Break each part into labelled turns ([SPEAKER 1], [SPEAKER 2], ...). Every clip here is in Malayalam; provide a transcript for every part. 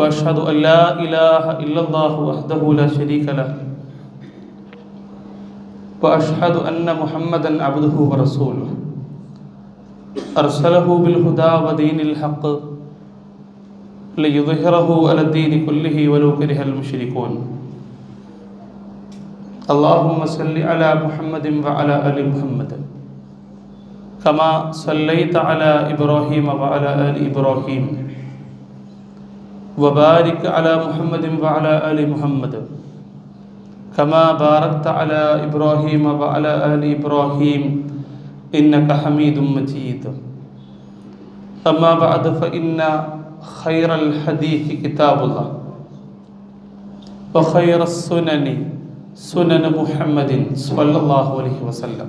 [SPEAKER 1] وأشهد أن لا إله إلا الله وحده لا شريك له وأشهد أن محمدا عبده ورسوله أرسله بالهدى ودين الحق ليظهره على الدين كله ولو كره المشركون اللهم صل على محمد وعلى آل محمد كما صليت على إبراهيم وعلى آل إبراهيم وبارك على محمد وعلى آل محمد كما باركت على إبراهيم وعلى آل إبراهيم إنك حميد مجيد أما بعد فإن خير الحديث كتاب الله وخير السنن سنن محمد صلى الله عليه وسلم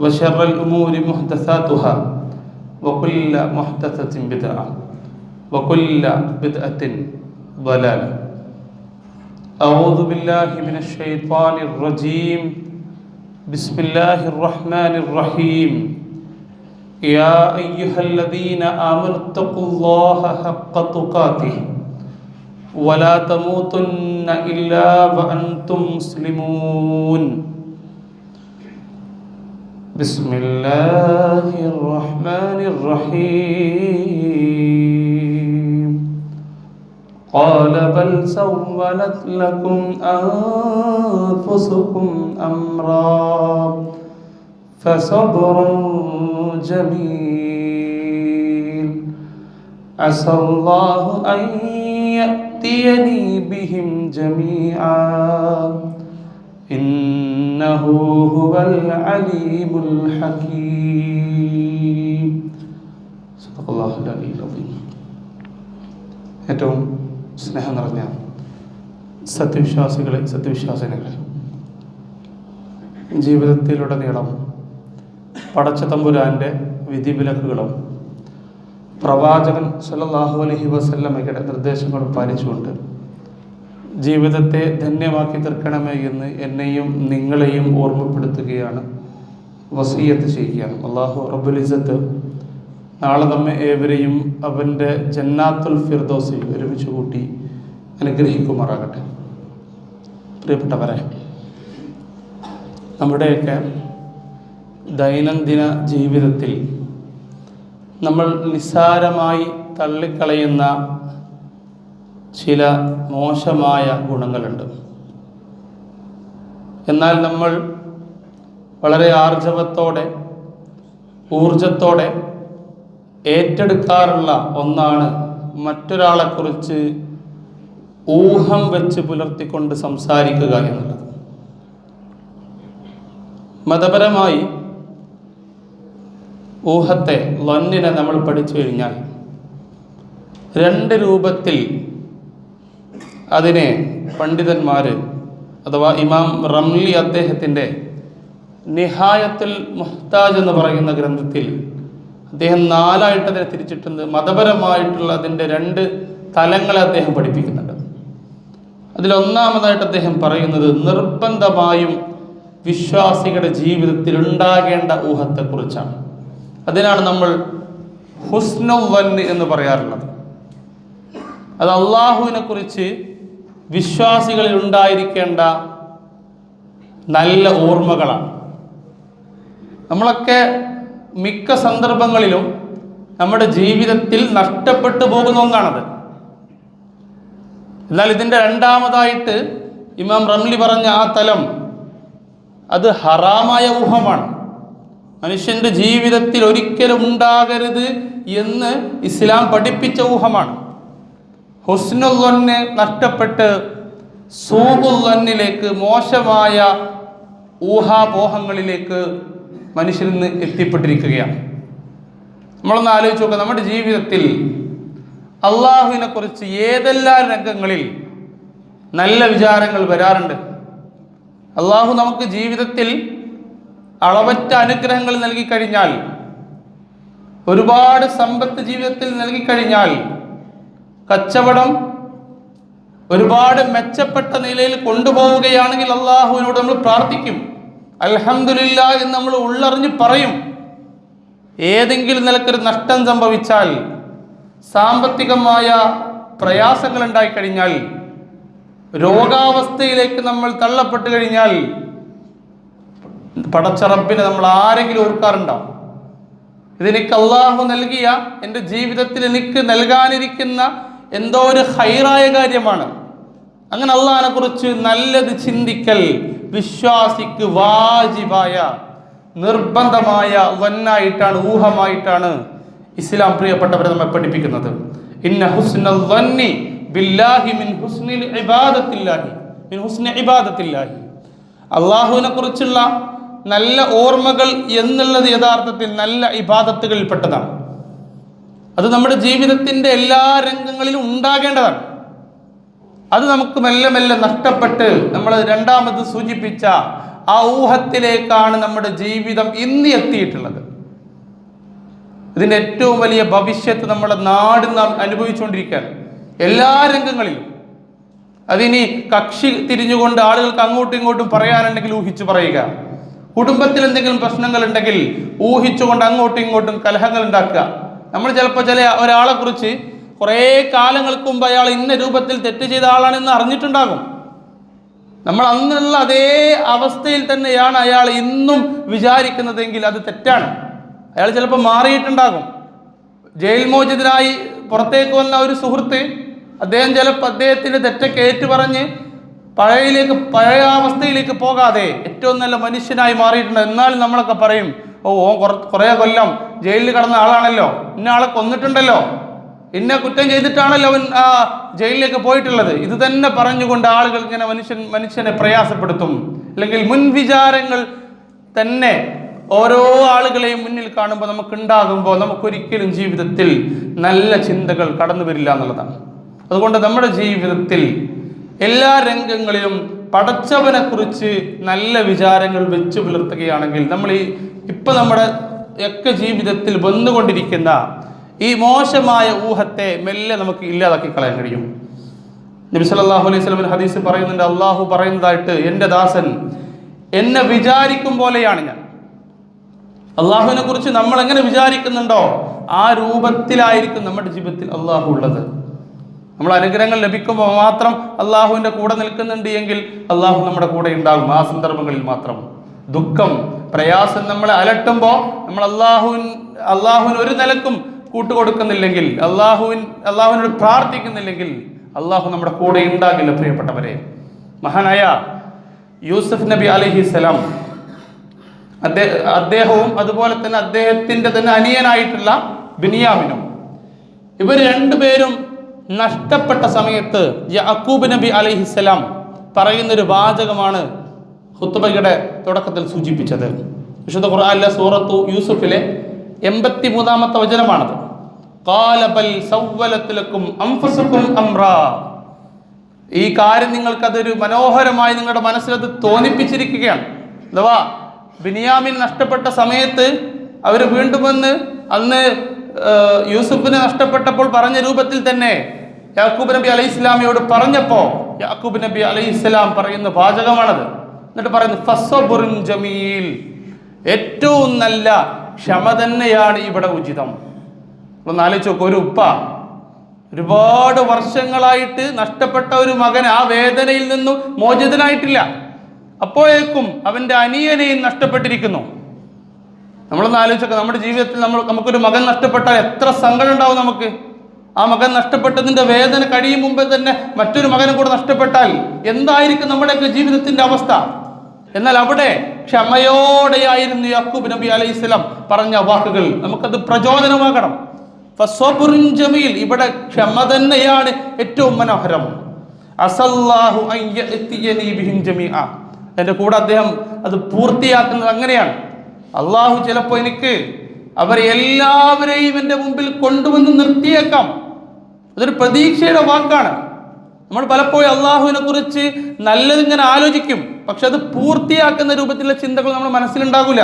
[SPEAKER 1] وشر الأمور محدثاتها وكل محدثة بدعة وكل بدعة ضلالة أعوذ بالله من الشيطان الرجيم بسم الله الرحمن الرحيم يا أيها الذين آمنوا اتقوا الله حق تقاته ولا تموتن إلا وأنتم مسلمون بسم الله الرحمن الرحيم قال بل سولت لكم أنفسكم أمرا فصبر جميل عسى الله أن يأتيني بهم جميعا إنه هو العليم الحكيم صدق الله العلي العظيم. ഏറ്റവും സ്നേഹം നിറഞ്ഞ സത്യവിശ്വാസികളെ സത്യവിശ്വാസിനികളെ, ജീവിതത്തിലുടനീളം പടച്ച തമ്പുരാൻ്റെ വിധിവിലക്കുകളും പ്രവാചകൻ സല്ലല്ലാഹു അലൈഹി വസല്ലമയുടെ നിർദ്ദേശങ്ങളും പാലിച്ചുകൊണ്ട് ജീവിതത്തെ ധന്യമാക്കി തീർക്കണമേ എന്ന് എന്നെയും നിങ്ങളെയും ഓർമ്മപ്പെടുത്തുകയാണ്, വസിയ്യത്ത് ചെയ്യുകയാണ്. അല്ലാഹു റബ്ബുൽ ഇസ്സത്ത് നാളെ നമ്മെ ഏവരെയും അവൻ്റെ ജന്നാത്തുൽ ഫിർദൗസിൽ ഒരുമിച്ച് കൂട്ടി അനുഗ്രഹിക്കുമാറാകട്ടെ. പ്രിയപ്പെട്ടവരെ, നമ്മുടെയൊക്കെ ദൈനംദിന ജീവിതത്തിൽ നമ്മൾ നിസ്സാരമായി തള്ളിക്കളയുന്ന ചില മോശമായ ഗുണങ്ങളുണ്ട്. എന്നാൽ നമ്മൾ വളരെ ആർജവത്തോടെ ഊർജത്തോടെ ഏറ്റെടുക്കാറുള്ള ഒന്നാണ് മറ്റൊരാളെക്കുറിച്ച് ഊഹം വെച്ച് പുലർത്തിക്കൊണ്ട് സംസാരിക്കുക എന്നുള്ളത്. മതപരമായി ഊഹത്തെ, ലന്നിനെ നമ്മൾ പഠിച്ചു കഴിഞ്ഞാൽ രണ്ട് രൂപത്തിൽ അതിനെ പണ്ഡിതന്മാർ, അഥവാ ഇമാം റംലി അദ്ദേഹത്തിൻ്റെ നിഹായത്തുൽ മുഹ്താജ് എന്ന് പറയുന്ന ഗ്രന്ഥത്തിൽ അദ്ദേഹം നാലായിട്ട് അതിനെ തിരിച്ചിട്ടുണ്ട്. മതപരമായിട്ടുള്ള അതിൻ്റെ രണ്ട് തലങ്ങളെ അദ്ദേഹം പഠിപ്പിക്കുന്നുണ്ട്. അതിലൊന്നാമതായിട്ട് അദ്ദേഹം പറയുന്നത് നിർബന്ധമായും വിശ്വാസികളുടെ ജീവിതത്തിൽ ഉണ്ടാകേണ്ട ഊഹത്തെക്കുറിച്ചാണ്. അതിനാണ് നമ്മൾ ഹുസ്നുൽ വന്ന് എന്ന് പറയാറുള്ളത്. അത് അള്ളാഹുവിനെ കുറിച്ച് വിശ്വാസികളിൽ ഉണ്ടായിരിക്കേണ്ട നല്ല ഓർമ്മകളാണ്. നമ്മളൊക്കെ മിക്ക സന്ദർഭങ്ങളിലും നമ്മുടെ ജീവിതത്തിൽ നഷ്ടപ്പെട്ടു പോകുന്ന ഒന്നാണത്. എന്നാൽ ഇതിൻ്റെ രണ്ടാമതായിട്ട് ഇമാം റംലി പറഞ്ഞ ആ തലം, അത് ഹറാമായ ഊഹമാണ്. മനുഷ്യൻ്റെ ജീവിതത്തിൽ ഒരിക്കലും ഉണ്ടാകരുത് എന്ന് ഇസ്ലാം പഠിപ്പിച്ച ഊഹമാണ്. ഹുസ്നുൽ വന്ന് നഷ്ടപ്പെട്ട് സൂഉൽ വന്നിലേക്ക്, മോശമായ ഊഹാപോഹങ്ങളിലേക്ക് മനുഷ്യൻ ഇന്ന് എത്തിപ്പെട്ടിരിക്കുകയാണ്. നമ്മളൊന്ന് ആലോചിച്ച് നോക്കുക, നമ്മുടെ ജീവിതത്തിൽ അള്ളാഹുവിനെ കുറിച്ച് ഏതെല്ലാം രംഗങ്ങളിൽ നല്ല വിചാരങ്ങൾ വരാറുണ്ട്. അള്ളാഹു നമുക്ക് ജീവിതത്തിൽ അളവറ്റ അനുഗ്രഹങ്ങൾ നൽകിക്കഴിഞ്ഞാൽ, ഒരുപാട് സമ്പത്ത് ജീവിതത്തിൽ നൽകിക്കഴിഞ്ഞാൽ, കച്ചവടം ഒരുപാട് മെച്ചപ്പെട്ട നിലയിൽ കൊണ്ടുപോവുകയാണെങ്കിൽ അള്ളാഹുവിനോട് നമ്മൾ പ്രാർത്ഥിക്കും, അൽഹംദുലില്ലാഹ് എന്ന് നമ്മൾ ഉള്ളറിഞ്ഞ് പറയും. ഏതെങ്കിലും നിലക്കൊരു നഷ്ടം സംഭവിച്ചാൽ, സാമ്പത്തികമായ പ്രയാസങ്ങൾ ഉണ്ടായിക്കഴിഞ്ഞാൽ, രോഗാവസ്ഥയിലേക്ക് നമ്മൾ തള്ളപ്പെട്ട് കഴിഞ്ഞാൽ പടച്ച റബ്ബിനെ നമ്മൾ ആരെങ്കിലും ഓർക്കാറുണ്ടോ? ഇതെനിക്ക് അള്ളാഹു നൽകിയ, എൻ്റെ ജീവിതത്തിൽ എനിക്ക് നൽകാനിരിക്കുന്ന എന്തോ ഒരു ഹൈറായ കാര്യമാണ്. അങ്ങനെ അള്ളാഹിനെ കുറിച്ച് നല്ലത് ചിന്തിക്കൽ വിശ്വാസിക്ക് വാജിബായ, നിർബന്ധമായ വന്നായിട്ടാണ്, ഊഹമായിട്ടാണ് ഇസ്ലാം പ്രിയപ്പെട്ടവരെ നമ്മെ പഠിപ്പിക്കുന്നത്. ഇന്ന ഹുസ്നൽ വന്നി ബില്ലാഹി മിൻ ഹുസ്നിൽ ഇബാദത്തില്ലാഹി, മിൻ ഹുസ്നി ഇബാദത്തില്ലാഹി. അള്ളാഹുവിനെ കുറിച്ചുള്ള നല്ല ഓർമ്മകൾ എന്നുള്ളത് യഥാർത്ഥത്തിൽ നല്ല ഇബാദത്തുകളിൽപ്പെട്ടതാണ്. അത് നമ്മുടെ ജീവിതത്തിൻ്റെ എല്ലാ രംഗങ്ങളിലും ഉണ്ടാകേണ്ടതാണ്. അത് നമുക്ക് മെല്ലെ മെല്ലെ നഷ്ടപ്പെട്ട് നമ്മൾ രണ്ടാമത് സൂചിപ്പിച്ച ആ ഊഹത്തിലേക്കാണ് നമ്മുടെ ജീവിതം ഇന്ന് എത്തിയിട്ടുള്ളത്. ഇതിൻ്റെ ഏറ്റവും വലിയ ഭവിഷ്യത്ത് നമ്മുടെ നാട് നാം അനുഭവിച്ചുകൊണ്ടിരിക്കുകയാണ് എല്ലാ രംഗങ്ങളിലും. അതിനി കക്ഷി തിരിഞ്ഞുകൊണ്ട് ആളുകൾക്ക് അങ്ങോട്ടും ഇങ്ങോട്ടും പറയാനുണ്ടെങ്കിൽ ഊഹിച്ചു പറയുക, കുടുംബത്തിൽ എന്തെങ്കിലും പ്രശ്നങ്ങൾ ഉണ്ടെങ്കിൽ ഊഹിച്ചുകൊണ്ട് അങ്ങോട്ടും ഇങ്ങോട്ടും കലഹങ്ങൾ ഉണ്ടാക്കുക. നമ്മൾ ചിലപ്പോൾ ഒരാളെ കുറിച്ച് കുറേ കാലങ്ങൾക്ക് മുമ്പ് അയാൾ ഇന്ന രൂപത്തിൽ തെറ്റ് ചെയ്ത ആളാണെന്ന് അറിഞ്ഞിട്ടുണ്ടാകും. നമ്മൾ അന്നുള്ള അതേ അവസ്ഥയിൽ തന്നെയാണ് അയാൾ ഇന്നും വിചാരിക്കുന്നതെങ്കിൽ അത് തെറ്റാണ്. അയാൾ ചിലപ്പോൾ മാറിയിട്ടുണ്ടാകും. ജയിൽ മോചിതനായി പുറത്തേക്ക് വന്ന ഒരു സുഹൃത്ത്, അദ്ദേഹം ചിലപ്പോൾ അദ്ദേഹത്തിൻ്റെ തെറ്റൊക്കെ ഏറ്റുപറഞ്ഞ് പഴയ അവസ്ഥയിലേക്ക് പോകാതെ ഏറ്റവും നല്ല മനുഷ്യനായി മാറിയിട്ടുണ്ട്. എന്നാലും നമ്മളൊക്കെ പറയും, ഓ കുറേ കൊല്ലം ജയിലിൽ കടന്ന ആളാണല്ലോ, ഇന്ന ആളെ കൊന്നിട്ടുണ്ടല്ലോ, ഇന്ന കുറ്റം ചെയ്തിട്ടാണല്ലോ അവൻ ജയിലിലേക്ക് പോയിട്ടുള്ളത്. ഇത് തന്നെ പറഞ്ഞുകൊണ്ട് ആളുകൾ ഇങ്ങനെ മനുഷ്യനെ പ്രയാസപ്പെടുത്തും. അല്ലെങ്കിൽ മുൻവിചാരങ്ങൾ തന്നെ ഓരോ ആളുകളെയും മുന്നിൽ കാണുമ്പോൾ നമുക്കുണ്ടാകുമ്പോൾ നമുക്കൊരിക്കലും ജീവിതത്തിൽ നല്ല ചിന്തകൾ കടന്നു വരില്ല എന്നുള്ളതാണ്. അതുകൊണ്ട് നമ്മുടെ ജീവിതത്തിൽ എല്ലാ രംഗങ്ങളിലും പടച്ചവനെ കുറിച്ച് നല്ല വിചാരങ്ങൾ വെച്ച് പുലർത്തുകയാണെങ്കിൽ നമ്മൾ ഇപ്പം നമ്മുടെ ഒക്കെ ജീവിതത്തിൽ വന്നുകൊണ്ടിരിക്കുന്ന ഈ മോശമായ ഊഹത്തെ മെല്ലെ നമുക്ക് ഇല്ലാതാക്കി കളയാൻ കഴിയും. നബി സല്ലല്ലാഹു അലൈഹി വസല്ലം ഹദീസ് പറയുന്നുണ്ട്, അള്ളാഹു പറയുന്നതായിട്ട്, എൻ്റെ ദാസൻ എന്നെ വിചാരിക്കും പോലെയാണ് ഞാൻ. അള്ളാഹുവിനെ കുറിച്ച് നമ്മൾ എങ്ങനെ വിചാരിക്കുന്നുണ്ടോ ആ രൂപത്തിലായിരിക്കും നമ്മുടെ ജീവിതത്തിൽ അള്ളാഹു ഉള്ളത്. നമ്മൾ അനുഗ്രഹങ്ങൾ ലഭിക്കുമ്പോൾ മാത്രം അള്ളാഹുവിൻ്റെ കൂടെ നിൽക്കുന്നുണ്ട് എങ്കിൽ അള്ളാഹു നമ്മുടെ കൂടെ ഉണ്ടാകും. ആ സന്ദർഭങ്ങളിൽ മാത്രം. ദുഃഖം, പ്രയാസം നമ്മളെ അലട്ടുമ്പോൾ നമ്മൾ അള്ളാഹുവിന് ഒരു നിലക്കും കൂട്ടുകൊടുക്കുന്നില്ലെങ്കിൽ, അള്ളാഹുവിനോട് പ്രാർത്ഥിക്കുന്നില്ലെങ്കിൽ അള്ളാഹു നമ്മുടെ കൂടെ ഉണ്ടാകില്ല. പ്രിയപ്പെട്ടവരെ, മഹാനായ യൂസുഫ് നബി അലൈഹിസ്സലാം, അദ്ദേഹവും അതുപോലെ തന്നെ അദ്ദേഹത്തിൻ്റെ തന്നെ അനിയനായിട്ടുള്ള ബിനിയാമിനും, ഇവർ രണ്ടുപേരും നഷ്ടപ്പെട്ട സമയത്ത് യാക്കൂബ് നബി അലൈഹിസ്സലാം പറയുന്നൊരു വാചകമാണ് ഖുത്ബയുടെ തുടക്കത്തിൽ സൂചിപ്പിച്ചത്. വിശുദ്ധ ഖുർആനിലെ സൂറത്തു യൂസുഫിലെ 83-ാമത്തെ വചനമാണത്. ഖാല ബൽ സവ്വലത് ലക്കും അൻഫുസുകും അംറാ. ഈ കാര്യം നിങ്ങൾക്കതൊരു മനോഹരമായി നിങ്ങളുടെ മനസ്സിലത് തോന്നിപ്പിച്ചിരിക്കുകയാണ്. അഥവാ ബിനിയാമിൻ നഷ്ടപ്പെട്ട സമയത്ത് അവർ വീണ്ടും വന്ന് അന്ന് യൂസുഫിനെ നഷ്ടപ്പെട്ടപ്പോൾ പറഞ്ഞ രൂപത്തിൽ തന്നെ യാക്കൂബ് നബി അലൈഹി ഇസ്ലാമിയോട് പറഞ്ഞപ്പോൾ യാക്കൂബ് നബി അലൈഹി ഇസ്ലാം പറയുന്ന വാചകമാണത്. എന്നിട്ട് പറയുന്നു, ഫസ്വബുറുൻ ജമീൽ, ഏറ്റവും നല്ല ക്ഷമ തന്നെയാണ് ഇവിടെ ഉചിതം. ഒന്ന് ആലോചിച്ച് നോക്കുക, ഒരു ഉപ്പ ഒരുപാട് വർഷങ്ങളായിട്ട് നഷ്ടപ്പെട്ട ഒരു മകൻ ആ വേദനയിൽ നിന്നും മോചിതനായിട്ടില്ല. അപ്പോഴേക്കും അവൻ്റെ അനിയനെയും നഷ്ടപ്പെട്ടിരിക്കുന്നു. നമ്മളൊന്ന് ആലോചിച്ചൊക്കെ, നമ്മുടെ ജീവിതത്തിൽ നമുക്കൊരു മകൻ നഷ്ടപ്പെട്ടാൽ എത്ര സങ്കടം ഉണ്ടാവും നമുക്ക്. ആ മകൻ നഷ്ടപ്പെട്ടതിൻ്റെ വേദന കഴിയും മുമ്പേ തന്നെ മറ്റൊരു മകനെ കൂടെ നഷ്ടപ്പെട്ടാൽ എന്തായിരിക്കും നമ്മുടെയൊക്കെ ജീവിതത്തിൻ്റെ അവസ്ഥ. എന്നാൽ അവിടെ ക്ഷമയോടെയായിരുന്നു യാക്കൂബ് നബി അലൈഹിസ്സലാം പറഞ്ഞ വാക്കുകൾ. നമുക്കത് പ്രചോദനമാകണം. ഫസ്വബുറുൻ ജമീൽ, ഇവിടെ ക്ഷമ തന്നെയാണ് ഏറ്റവും മനോഹരം. അസല്ലാഹു അൻ യഅതിയനി ബിഹിം ജമീഅ, എൻ്റെ കൂടെ അദ്ദേഹം അത് പൂർത്തിയാക്കുന്നത് അങ്ങനെയാണ്. അള്ളാഹു ചിലപ്പോൾ എനിക്ക് അവരെ എല്ലാവരെയും എൻ്റെ മുമ്പിൽ കൊണ്ടുവന്ന് നിർത്തിയേക്കാം. അതൊരു പ്രതീക്ഷയുടെ വാക്കാണ്. നമ്മൾ പലപ്പോഴും അള്ളാഹുവിനെ കുറിച്ച് നല്ലതിങ്ങനെ ആലോചിക്കും, പക്ഷെ അത് പൂർത്തിയാക്കുന്ന രൂപത്തിലുള്ള ചിന്തകൾ നമ്മുടെ മനസ്സിലുണ്ടാകില്ല.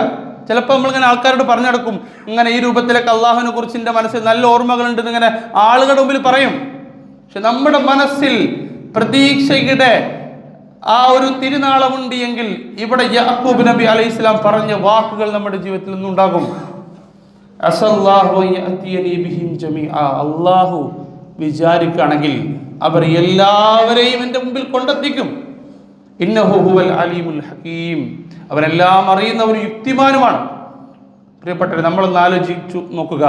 [SPEAKER 1] ചിലപ്പോൾ നമ്മളിങ്ങനെ ആൾക്കാരോട് പറഞ്ഞു നടക്കും, ഇങ്ങനെ ഈ രൂപത്തിലൊക്കെ അള്ളാഹുവിനെ കുറിച്ച് എൻ്റെ മനസ്സിൽ നല്ല ഓർമ്മകളുണ്ട് ഇങ്ങനെ ആളുകളുടെ മുമ്പിൽ പറയും. പക്ഷെ നമ്മുടെ മനസ്സിൽ പ്രതീക്ഷയുടെ ആ ഒരു തിരുനാളമുണ്ട് എങ്കിൽ ഇവിടെ യാക്കൂബ് നബി അലൈഹി സ്വലാം പറഞ്ഞ വാക്കുകൾ നമ്മുടെ ജീവിതത്തിൽ നിന്നുണ്ടാകും. അസല്ലാഹു യഅതിയനി ബിഹിം ജമീഅ, അല്ലാഹു വിചാരിക്കുകയാണെങ്കിൽ അവർ എല്ലാവരെയും എൻ്റെ മുമ്പിൽ കൊണ്ടെത്തിക്കും. ഇന്നഹു ഹുവൽ അലീമുൽ ഹകീം, അവരെല്ലാം അറിയുന്ന ഒരു യുക്തിമാനുമാണ്. പ്രിയപ്പെട്ടവരെ, നമ്മളൊന്ന് ആലോചിച്ചു നോക്കുക.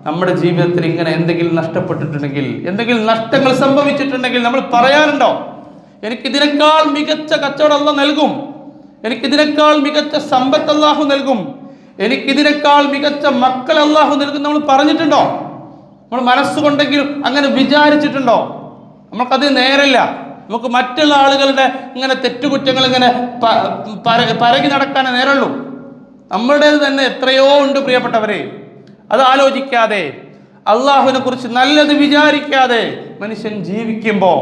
[SPEAKER 1] നമ്മുടെ ജീവിതത്തിൽ ഇങ്ങനെ എന്തെങ്കിലും നഷ്ടപ്പെട്ടിട്ടുണ്ടെങ്കിൽ, എന്തെങ്കിലും നഷ്ടങ്ങൾ സംഭവിച്ചിട്ടുണ്ടെങ്കിൽ നമ്മൾ പറയാറുണ്ടോ, എനിക്കിതിനേക്കാൾ മികച്ച കച്ചവടം അല്ലാഹു നൽകും, എനിക്കിതിനേക്കാൾ മികച്ച സമ്പത്ത് അല്ലാഹു നൽകും, എനിക്കിതിനേക്കാൾ മികച്ച മക്കൾ അല്ലാഹു നൽകും നമ്മൾ പറഞ്ഞിട്ടുണ്ടോ? നമ്മൾ മനസ്സുകൊണ്ടെങ്കിലും അങ്ങനെ വിചാരിച്ചിട്ടുണ്ടോ? നമുക്കത് നേരല്ല. നമുക്ക് മറ്റുള്ള ആളുകളുടെ ഇങ്ങനെ തെറ്റുകുറ്റങ്ങൾ ഇങ്ങനെ പരകി നടക്കാനേ നേരുള്ളൂ. നമ്മളുടേത് തന്നെ എത്രയോ ഉണ്ട് പ്രിയപ്പെട്ടവരെ. അത് ആലോചിക്കാതെ, അള്ളാഹുവിനെ കുറിച്ച് നല്ലത് വിചാരിക്കാതെ മനുഷ്യൻ ജീവിക്കുമ്പോൾ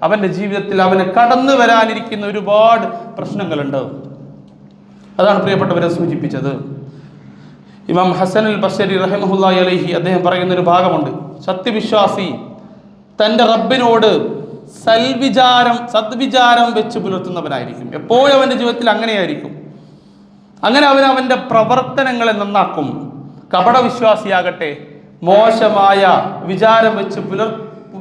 [SPEAKER 1] അവൻ്റെ ജീവിതത്തിൽ അവന് കടന്നു വരാനിരിക്കുന്ന ഒരുപാട് പ്രശ്നങ്ങളുണ്ട്. അതാണ് പ്രിയപ്പെട്ടവരെ സൂചിപ്പിച്ചത്. ഇമാം ഹസൻ അൽ ബസ്രി റഹിമഹുല്ലാഹി അലൈഹി അദ്ദേഹം പറയുന്ന ഒരു ഭാഗമുണ്ട്. സത്യവിശ്വാസി തൻ്റെ റബ്ബിനോട് സദ്വിചാരം വെച്ച് പുലർത്തുന്നവനായിരിക്കും. എപ്പോഴും അവൻ്റെ ജീവിതത്തിൽ അങ്ങനെയായിരിക്കും. അങ്ങനെ അവൻ അവൻ്റെ പ്രവർത്തനങ്ങളെ നന്നാക്കും. കപടവിശ്വാസിയാകട്ടെ മോശമായ വിചാരം വെച്ച്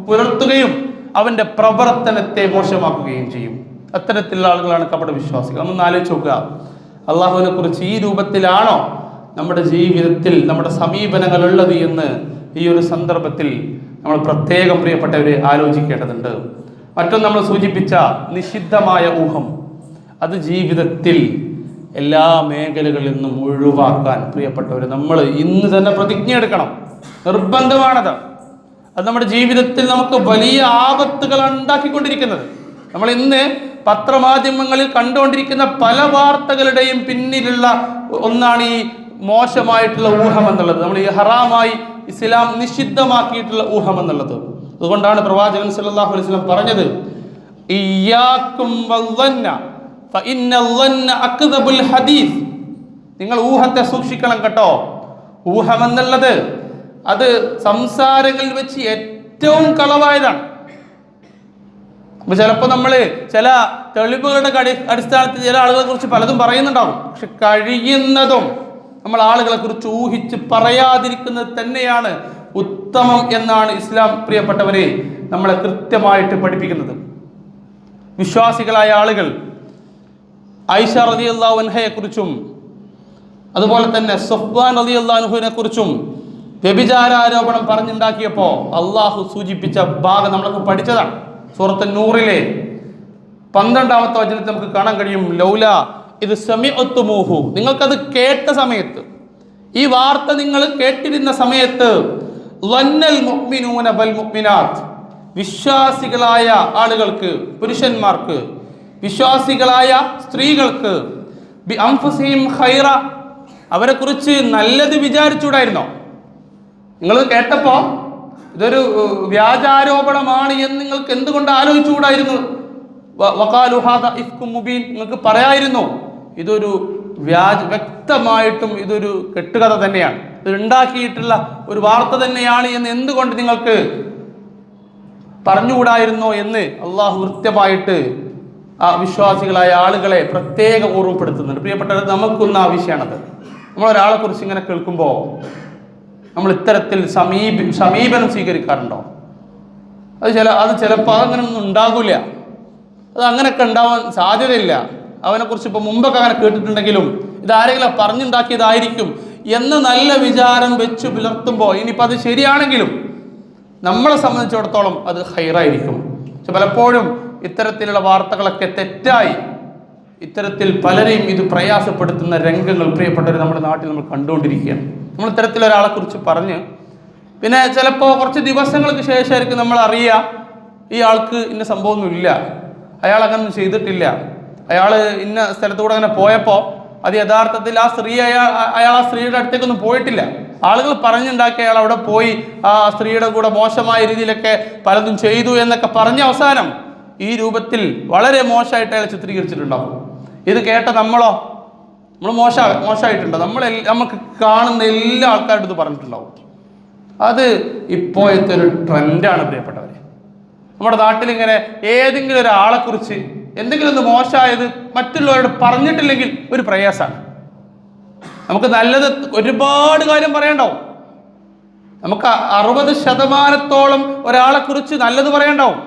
[SPEAKER 1] പുലർത്തുകയും അവൻ്റെ പ്രവർത്തനത്തെ മോശമാക്കുകയും ചെയ്യും. അത്തരത്തിലുള്ള ആളുകളാണ് കപടവിശ്വാസികൾ. ഒന്ന് ആലോചിച്ച് നോക്കുക, അള്ളാഹുവിനെ കുറിച്ച് ഈ രൂപത്തിലാണോ നമ്മുടെ ജീവിതത്തിൽ നമ്മുടെ സമീപനങ്ങൾ ഉള്ളത് എന്ന് ഈ ഒരു സന്ദർഭത്തിൽ നമ്മൾ പ്രത്യേകം പ്രിയപ്പെട്ടവരെ ആലോചിക്കേണ്ടതുണ്ട്. മറ്റൊന്ന് നമ്മൾ സൂചിപ്പിച്ച നിഷിദ്ധമായ ഊഹം, അത് ജീവിതത്തിൽ എല്ലാ മേഖലകളിൽ നിന്നും ഒഴിവാക്കാൻ പ്രിയപ്പെട്ടവർ നമ്മൾ ഇന്ന് തന്നെ പ്രതിജ്ഞ എടുക്കണം. നിർബന്ധമാണത്. അത് നമ്മുടെ ജീവിതത്തിൽ നമുക്ക് വലിയ ആപത്തുകളാണ് ഉണ്ടാക്കിക്കൊണ്ടിരിക്കുന്നത്. നമ്മൾ ഇന്ന് പത്രമാധ്യമങ്ങളിൽ കണ്ടുകൊണ്ടിരിക്കുന്ന പല വാർത്തകളുടെയും പിന്നിലുള്ള ഒന്നാണ് ഈ മോശമായിട്ടുള്ള ഊഹം എന്നുള്ളത്. നമ്മൾ ഈ ഹറാമായി ഇസ്ലാം നിഷിദ്ധമാക്കിയിട്ടുള്ള ഊഹം എന്നുള്ളത്. അതുകൊണ്ടാണ് പ്രവാചകൻ സല്ലല്ലാഹു അലൈഹി വസല്ലം പറഞ്ഞത്, ഇയ്യാകും വദ്ദന്ന ഫഇന്നദ്ദന്ന അക്ദബുൽ ഹദീസ്. നിങ്ങൾ ഊഹത്തെ സൂക്ഷിക്കണം കേട്ടോ. ഊഹം എന്നുള്ളത് അത് സംസാരങ്ങളിൽ വെച്ച് ഏറ്റവും കളവായതാണ്. അപ്പൊ ചിലപ്പോൾ നമ്മൾ ചില തെളിവുകളുടെ അടിസ്ഥാനത്തിൽ ചില ആളുകളെ കുറിച്ച് പലതും പറയുന്നുണ്ടാവും. പക്ഷെ കഴിയുന്നതും നമ്മൾ ആളുകളെ കുറിച്ച് ഊഹിച്ച് പറയാതിരിക്കുന്നത് തന്നെയാണ് ഉത്തമം എന്നാണ് ഇസ്ലാം പ്രിയപ്പെട്ടവരെ നമ്മളെ കൃത്യമായിട്ട് പഠിപ്പിക്കുന്നത്. വിശ്വാസികളായ ആളുകൾ ആയിഷ റളിയല്ലാഹു അൻഹയെ കുറിച്ചും അതുപോലെ തന്നെ സഫ്വാൻ റളിയല്ലാഹു അൻഹുവിനെ കുറിച്ചും വ്യഭിചാരാരോപണം പറഞ്ഞുണ്ടാക്കിയപ്പോൾ അള്ളാഹു സൂചിപ്പിച്ച ഭാഗം നമ്മളൊക്കെ പഠിച്ചതാണ്. സൂറത്ത് നൂറിലെ 12-ാമത്തെ വചനത്തിൽ നമുക്ക് കാണാൻ കഴിയും, ലൗല ഇത് സമിഅത്തുമൂഹു, നിങ്ങൾക്കത് കേട്ട സമയത്ത്, ഈ വാർത്ത നിങ്ങൾ കേട്ടിരുന്ന സമയത്ത്, ലന്നൽ മുഅ്മിനൂന വൽ മുഅ്മിനാത്ത്, വിശ്വാസികളായ ആളുകൾക്ക്, പുരുഷന്മാർക്ക്, വിശ്വാസികളായ സ്ത്രീകൾക്ക്, ബി അൻഫുസിഹിം ഖൈറ, അവരെ കുറിച്ച് നല്ലത് വിചാരിച്ചൂടായിരുന്നോ? നിങ്ങൾ കേട്ടപ്പോൾ ഇതൊരു വ്യാജാരോപണമാണ് എന്ന് നിങ്ങൾക്ക് എന്തുകൊണ്ട് ആലോചിച്ചുകൂടായിരുന്നു? വഖാലു ഹാദാ ഇഫ്കും മുബീൻ, നിങ്ങൾക്ക് പറയായിരുന്നു ഇതൊരു വ്യക്തമായിട്ടും ഇതൊരു കെട്ടുകഥ തന്നെയാണ്, ഇത് ഉണ്ടാക്കിയിട്ടുള്ള ഒരു വാർത്ത തന്നെയാണ് എന്ന് എന്തുകൊണ്ട് നിങ്ങൾക്ക് പറഞ്ഞുകൂടായിരുന്നോ എന്ന് അള്ളാഹു കൃത്യമായിട്ട് ആ വിശ്വാസികളായ ആളുകളെ പ്രത്യേകം ഓർമ്മപ്പെടുത്തുന്നുണ്ട്. പ്രിയപ്പെട്ടവർ, നമുക്കൊന്ന് ആവശ്യമാണത്. നമ്മളൊരാളെ കുറിച്ച് ഇങ്ങനെ കേൾക്കുമ്പോൾ നമ്മൾ ഇത്തരത്തിൽ സമീപനം സ്വീകരിക്കാറുണ്ടോ? അത് ചിലപ്പോൾ അതങ്ങനെയൊന്നും ഉണ്ടാകില്ല. അത് അങ്ങനെയൊക്കെ ഉണ്ടാവാൻ സാധ്യതയില്ല. അവനെക്കുറിച്ച് ഇപ്പോൾ മുമ്പൊക്കെ അങ്ങനെ കേട്ടിട്ടുണ്ടെങ്കിലും ഇതാരെങ്കിലും പറഞ്ഞുണ്ടാക്കിയതായിരിക്കും എന്ന നല്ല വിചാരം വെച്ച് പുലർത്തുമ്പോൾ, ഇനിയിപ്പോൾ അത് ശരിയാണെങ്കിലും നമ്മളെ സംബന്ധിച്ചിടത്തോളം അത് ഹൈറായിരിക്കും. പക്ഷെ പലപ്പോഴും ഇത്തരത്തിലുള്ള വാർത്തകളൊക്കെ തെറ്റായി ഇത്തരത്തിൽ പലരെയും ഇത് പ്രയാസപ്പെടുത്തുന്ന രംഗങ്ങൾ പ്രിയപ്പെട്ടവർ നമ്മുടെ നാട്ടിൽ നമ്മൾ കണ്ടുകൊണ്ടിരിക്കുകയാണ്. നമ്മൾ ഇത്തരത്തിലൊരാളെ കുറിച്ച് പറഞ്ഞ് പിന്നെ ചിലപ്പോൾ കുറച്ച് ദിവസങ്ങൾക്ക് ശേഷമായിരിക്കും നമ്മൾ അറിയുക ഈ ആൾക്ക് ഇന്ന സംഭവമൊന്നുമില്ല, അയാൾ അങ്ങനൊന്നും ചെയ്തിട്ടില്ല, അയാൾ ഇന്ന സ്ഥലത്തൂടെ അങ്ങനെ പോയപ്പോൾ അത് യഥാർത്ഥത്തിൽ ആ സ്ത്രീ അയാൾ ആ സ്ത്രീയുടെ അടുത്തേക്കൊന്നും പോയിട്ടില്ല. ആളുകൾ പറഞ്ഞുണ്ടാക്കി അയാൾ അവിടെ പോയി ആ സ്ത്രീയുടെ കൂടെ മോശമായ രീതിയിലൊക്കെ പലതും ചെയ്തു എന്നൊക്കെ പറഞ്ഞ അവസാനം ഈ രൂപത്തിൽ വളരെ മോശമായിട്ട് അയാൾ ചിത്രീകരിച്ചിട്ടുണ്ടാവും. ഇത് കേട്ട നമ്മൾ മോശമായിട്ടുണ്ട്, നമുക്ക് കാണുന്ന എല്ലാ ആൾക്കാരും ഇത് പറഞ്ഞിട്ടുണ്ടാവും. അത് ഇപ്പോഴത്തെ ഒരു ട്രെൻഡാണ് പ്രിയപ്പെട്ടവരെ. നമ്മുടെ നാട്ടിലിങ്ങനെ ഏതെങ്കിലും ഒരാളെക്കുറിച്ച് എന്തെങ്കിലും ഒന്ന് മോശമായത് മറ്റുള്ളവരോട് പറഞ്ഞിട്ടില്ലെങ്കിൽ ഒരു പ്രയാസമാണ്. നമുക്ക് നല്ലത് ഒരുപാട് കാര്യം പറയണ്ടാവും. നമുക്ക് 60% ഒരാളെക്കുറിച്ച് നല്ലത് പറയണ്ടാവും.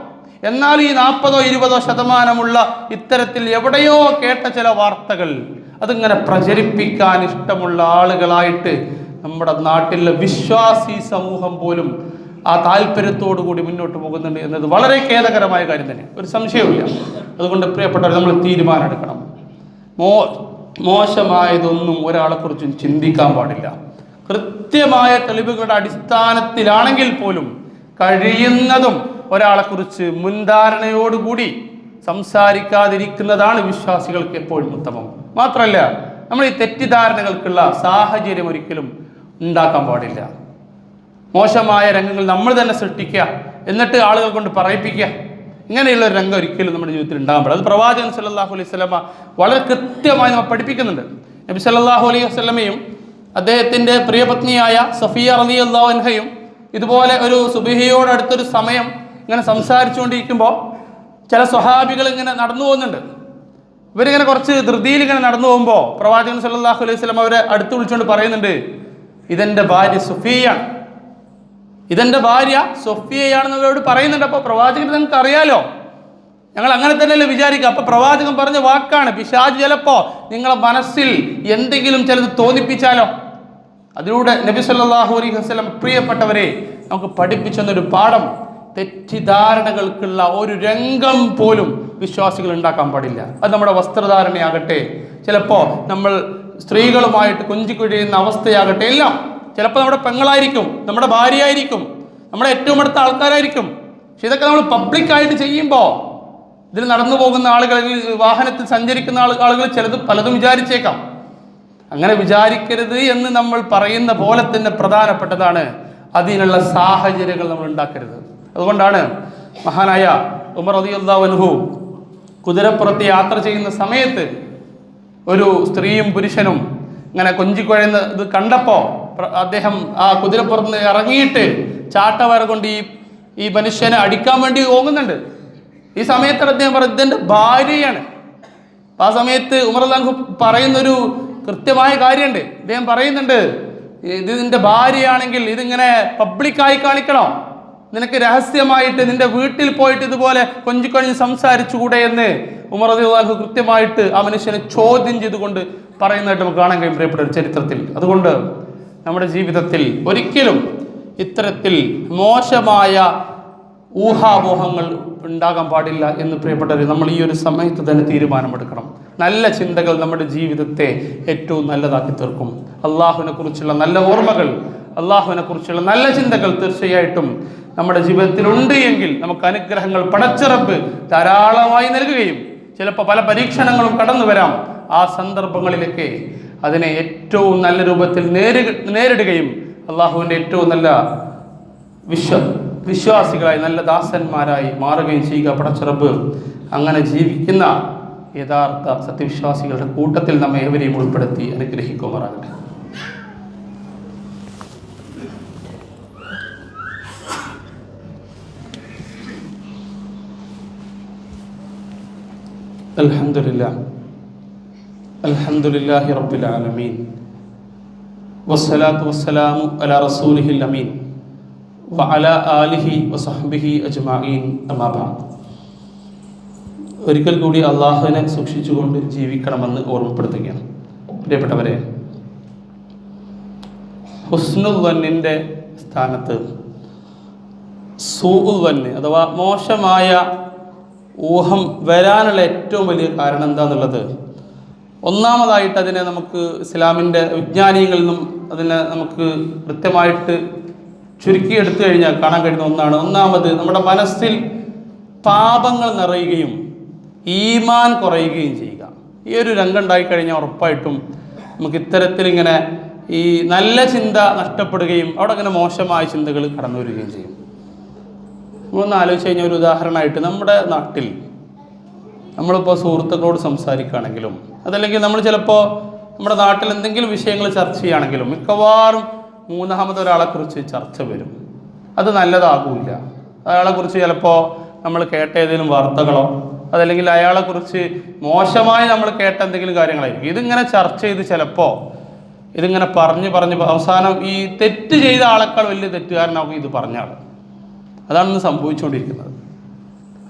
[SPEAKER 1] എന്നാൽ ഈ 40-20% ഇത്തരത്തിൽ എവിടെയോ കേട്ട ചില വാർത്തകൾ അതിങ്ങനെ പ്രചരിപ്പിക്കാൻ ഇഷ്ടമുള്ള ആളുകളായിട്ട് നമ്മുടെ നാട്ടിലെ വിശ്വാസി സമൂഹം പോലും ആ താല്പര്യത്തോടു കൂടി മുന്നോട്ട് പോകുന്നുണ്ട് എന്നത് വളരെ ഖേദകരമായ കാര്യം തന്നെ, ഒരു സംശയവുമില്ല. അതുകൊണ്ട് പ്രിയപ്പെട്ടവർ, നമ്മൾ തീരുമാനമെടുക്കണം. മോശമായതൊന്നും ഒരാളെക്കുറിച്ചും ചിന്തിക്കാൻ പാടില്ല. കൃത്യമായ തെളിവുകളുടെ അടിസ്ഥാനത്തിലാണെങ്കിൽ പോലും കഴിയുന്നതും ഒരാളെക്കുറിച്ച് മുൻധാരണയോടുകൂടി സംസാരിക്കാതിരിക്കുന്നതാണ് വിശ്വാസികൾക്ക് എപ്പോഴും ഉത്തമം. മാത്രമല്ല, നമ്മൾ ഈ തെറ്റിദ്ധാരണകൾക്കുള്ള സാഹചര്യം ഒരിക്കലും ഉണ്ടാക്കാൻ പാടില്ല. മോശമായ രംഗങ്ങൾ നമ്മൾ തന്നെ സൃഷ്ടിക്കുക, എന്നിട്ട് ആളുകൾ കൊണ്ട് പറയിപ്പിക്കുക, ഇങ്ങനെയുള്ള ഒരു രംഗം ഒരിക്കലും നമ്മുടെ ജീവിതത്തിൽ ഉണ്ടാകാൻ പാടില്ല. അത് പ്രവാചകൻ സല്ലല്ലാഹു അലൈഹി വസല്ലമ വളരെ കൃത്യമായി നമ്മൾ പഠിപ്പിക്കുന്നുണ്ട്. നബി സല്ലല്ലാഹു അലൈഹി വസല്ലമയും അദ്ദേഹത്തിൻ്റെ പ്രിയപത്നിയായ സഫിയ റളിയല്ലാഹു അൻഹയും ഇതുപോലെ ഒരു സുബ്ഹിയോടടുത്തൊരു സമയം ഇങ്ങനെ സംസാരിച്ചുകൊണ്ടിരിക്കുമ്പോൾ ചില സ്വഹാബികൾ ഇങ്ങനെ നടന്നു പോകുന്നുണ്ട്. ഇവരിങ്ങനെ കുറച്ച് ധൃതിയിൽ ഇങ്ങനെ നടന്നു പോകുമ്പോൾ പ്രവാചകൻ സല്ലല്ലാഹു അലൈഹി വസല്ലം അവരെ അടുത്ത് വിളിച്ചുകൊണ്ട് പറയുന്നുണ്ട്, ഇതെൻ്റെ ഭാര്യ സുഫിയയാണ്, ഇതെൻ്റെ ഭാര്യ സൊഫിയയാണെന്ന് അവരോട് പറയുന്നുണ്ട്. അപ്പോൾ പ്രവാചകൻ നിങ്ങൾക്ക് അറിയാലോ, ഞങ്ങൾ അങ്ങനെ തന്നെയല്ലേ വിചാരിക്കുക. അപ്പോൾ പ്രവാചകൻ പറഞ്ഞ വാക്കാണ്, പിശാച് ചിലപ്പോൾ നിങ്ങളെ മനസ്സിൽ എന്തെങ്കിലും ചിലത് തോന്നിപ്പിച്ചാലോ. അതിലൂടെ നബി സല്ലല്ലാഹു അലൈഹി വസല്ലം പ്രിയപ്പെട്ടവരെ നമുക്ക് പഠിപ്പിച്ചെന്നൊരു പാഠം, തെറ്റിദ്ധാരണകൾക്കുള്ള ഒരു രംഗം പോലും വിശ്വാസികൾ ഉണ്ടാക്കാൻ പാടില്ല. അത് നമ്മുടെ വസ്ത്രധാരണയാകട്ടെ, ചിലപ്പോൾ നമ്മൾ സ്ത്രീകളുമായിട്ട് കൊഞ്ചിക്കൊഴിയുന്ന അവസ്ഥയാകട്ടെ, എല്ലാം ചിലപ്പോൾ നമ്മുടെ പെങ്ങളായിരിക്കും, നമ്മുടെ ഭാര്യയായിരിക്കും, നമ്മുടെ ഏറ്റവും അടുത്ത ആൾക്കാരായിരിക്കും. പക്ഷെ ഇതൊക്കെ നമ്മൾ പബ്ലിക്കായിട്ട് ചെയ്യുമ്പോൾ ഇതിൽ നടന്നു പോകുന്ന ആളുകൾ, വാഹനത്തിൽ സഞ്ചരിക്കുന്ന ആളുകൾ ചിലത് പലതും വിചാരിച്ചേക്കാം. അങ്ങനെ വിചാരിക്കരുത് എന്ന് നമ്മൾ പറയുന്ന പോലെ തന്നെ പ്രധാനപ്പെട്ടതാണ് അതിനുള്ള സാഹചര്യങ്ങൾ നമ്മൾ ഉണ്ടാക്കരുത്. അതുകൊണ്ടാണ് മഹാനായ ഉമർ റളിയല്ലാഹു അൻഹു കുതിരപ്പുറത്ത് യാത്ര ചെയ്യുന്ന സമയത്ത് ഒരു സ്ത്രീയും പുരുഷനും ഇങ്ങനെ കൊഞ്ചിക്കൊഴയുന്ന ഇത് കണ്ടപ്പോൾ അദ്ദേഹം ആ കുതിരപ്പുറത്ത് ഇറങ്ങിയിട്ട് ചാട്ടവര കൊണ്ട് ഈ മനുഷ്യനെ അടിക്കാൻ വേണ്ടി ഓങ്ങുന്നുണ്ട്. ഈ സമയത്ത് അദ്ദേഹം പറഞ്ഞു, ഇതെൻ്റെ ഭാര്യയാണ്. ആ സമയത്ത് ഉമർ റളിയല്ലാഹു അൻഹു പറയുന്നൊരു കൃത്യമായ കാര്യമുണ്ട്. അദ്ദേഹം പറയുന്നുണ്ട്, ഇത് നിന്റെ ഭാര്യയാണെങ്കിൽ ഇതിങ്ങനെ പബ്ലിക്കായി കാണിക്കണം, നിനക്ക് രഹസ്യമായിട്ട് നിന്റെ വീട്ടിൽ പോയിട്ട് ഇതുപോലെ കൊഞ്ചിക്കൊഴിഞ്ഞ് സംസാരിച്ചുകൂടെ എന്ന് ഉമർ റളിയല്ലാഹു അൻഹു കൃത്യമായിട്ട് ആ മനുഷ്യനെ ചോദ്യം ചെയ്തുകൊണ്ട് പറയുന്നതായിട്ട് നമുക്ക് കാണാൻ കഴിയും പ്രിയപ്പെട്ട ഒരു ചരിത്രത്തിൽ. അതുകൊണ്ട് നമ്മുടെ ജീവിതത്തിൽ ഒരിക്കലും ഇത്തരത്തിൽ മോശമായ ഊഹാപോഹങ്ങൾ ഉണ്ടാകാൻ പാടില്ല എന്ന് പ്രിയപ്പെട്ടവർ നമ്മൾ ഈ ഒരു സമയത്ത് തന്നെ തീരുമാനമെടുക്കണം. നല്ല ചിന്തകൾ നമ്മുടെ ജീവിതത്തെ ഏറ്റവും നല്ലതാക്കി തീർക്കും. അള്ളാഹുവിനെ കുറിച്ചുള്ള നല്ല ഓർമ്മകൾ, അള്ളാഹുവിനെ കുറിച്ചുള്ള നല്ല ചിന്തകൾ തീർച്ചയായിട്ടും നമ്മുടെ ജീവിതത്തിൽ ഉണ്ട് എങ്കിൽ നമുക്ക് അനുഗ്രഹങ്ങൾ പടച്ചിറപ്പ് ധാരാളമായി നൽകുകയും ചിലപ്പോൾ പല പരീക്ഷണങ്ങളും കടന്നു വരാം. ആ സന്ദർഭങ്ങളിലൊക്കെ അതിനെ ഏറ്റവും നല്ല രൂപത്തിൽ നേരിടുകയും അള്ളാഹുവിൻ്റെ ഏറ്റവും നല്ല വിശ്വാസികളായി നല്ല ദാസന്മാരായി മാറുകയും ചെയ്യുക പടച്ചിറപ്പ്. അങ്ങനെ ജീവിക്കുന്ന യഥാർത്ഥ സത്യവിശ്വാസികളുടെ കൂട്ടത്തിൽ നമ്മെ ഏവരെയും ഉൾപ്പെടുത്തി അനുഗ്രഹിക്കുമാറാകട്ടെ. അൽഹംദുലില്ലാഹി റബ്ബിൽ ആലമീൻ വസ്സലാത്തു വസ്സലാമു അലാ റസൂലിഹിൽ അമീൻ വഅലാ ആലിഹി വസഹ്ബിഹി അജ്മഈൻ അമ്മാ ബഅദ്. ഒരിക്കൽ കൂടി അള്ളാഹുവിനെ സൂക്ഷിച്ചുകൊണ്ട് ജീവിക്കണമെന്ന് ഓർമ്മപ്പെടുത്തുകയാണ്. പ്രിയപ്പെട്ടവരെ, ഹുസ്നുൽ വന്നിൻ്റെ സ്ഥാനത്ത് സൂഉൽ വന്ന് അഥവാ മോശമായ ഊഹം വരാനുള്ള ഏറ്റവും വലിയ കാരണം എന്താണെന്നുള്ളത്, ഒന്നാമതായിട്ട് അതിനെ നമുക്ക് ഇസ്ലാമിൻ്റെ വിജ്ഞാനികളിൽ നിന്നും അതിനെ നമുക്ക് കൃത്യമായിട്ട് ചുരുക്കിയെടുത്തു കഴിഞ്ഞാൽ കാണാൻ കഴിയുന്ന ഒന്നാണ്. ഒന്നാമത്, നമ്മുടെ മനസ്സിൽ പാപങ്ങൾ നിറയുകയും ഈമാൻ കുറയുകയും ചെയ്യുക. ഈ ഒരു രംഗം ഉണ്ടായിക്കഴിഞ്ഞാൽ ഉറപ്പായിട്ടും നമുക്ക് ഇത്തരത്തിലിങ്ങനെ ഈ നല്ല ചിന്ത നഷ്ടപ്പെടുകയും അവിടെ അങ്ങനെ മോശമായ ചിന്തകൾ കടന്നു വരികയും ചെയ്യും. നമ്മളൊന്ന് ആലോചിച്ച് കഴിഞ്ഞാൽ ഒരു ഉദാഹരണമായിട്ട് നമ്മുടെ നാട്ടിൽ നമ്മളിപ്പോൾ സുഹൃത്തുക്കളോട് സംസാരിക്കുകയാണെങ്കിലും അതല്ലെങ്കിൽ നമ്മൾ ചിലപ്പോൾ നമ്മുടെ നാട്ടിൽ എന്തെങ്കിലും വിഷയങ്ങൾ ചർച്ച ചെയ്യുകയാണെങ്കിലും മിക്കവാറും മൂന്നാമത് ഒരാളെക്കുറിച്ച് ചർച്ച വരും. അത് നല്ലതാകില്ല. അയാളെക്കുറിച്ച് ചിലപ്പോൾ നമ്മൾ കേട്ട ഏതെങ്കിലും വാർത്തകളോ അതല്ലെങ്കിൽ അയാളെക്കുറിച്ച് മോശമായി നമ്മൾ കേട്ട എന്തെങ്കിലും കാര്യങ്ങളായിരിക്കും. ഇതിങ്ങനെ ചർച്ച ചെയ്ത് ചിലപ്പോൾ ഇതിങ്ങനെ പറഞ്ഞ് അവസാനം ഈ തെറ്റ് ചെയ്ത ആളെക്കാൾ വലിയ തെറ്റുകാരനാവും ഇത് പറഞ്ഞ ആൾ. അതാണ് ഇന്ന് സംഭവിച്ചുകൊണ്ടിരിക്കുന്നത്.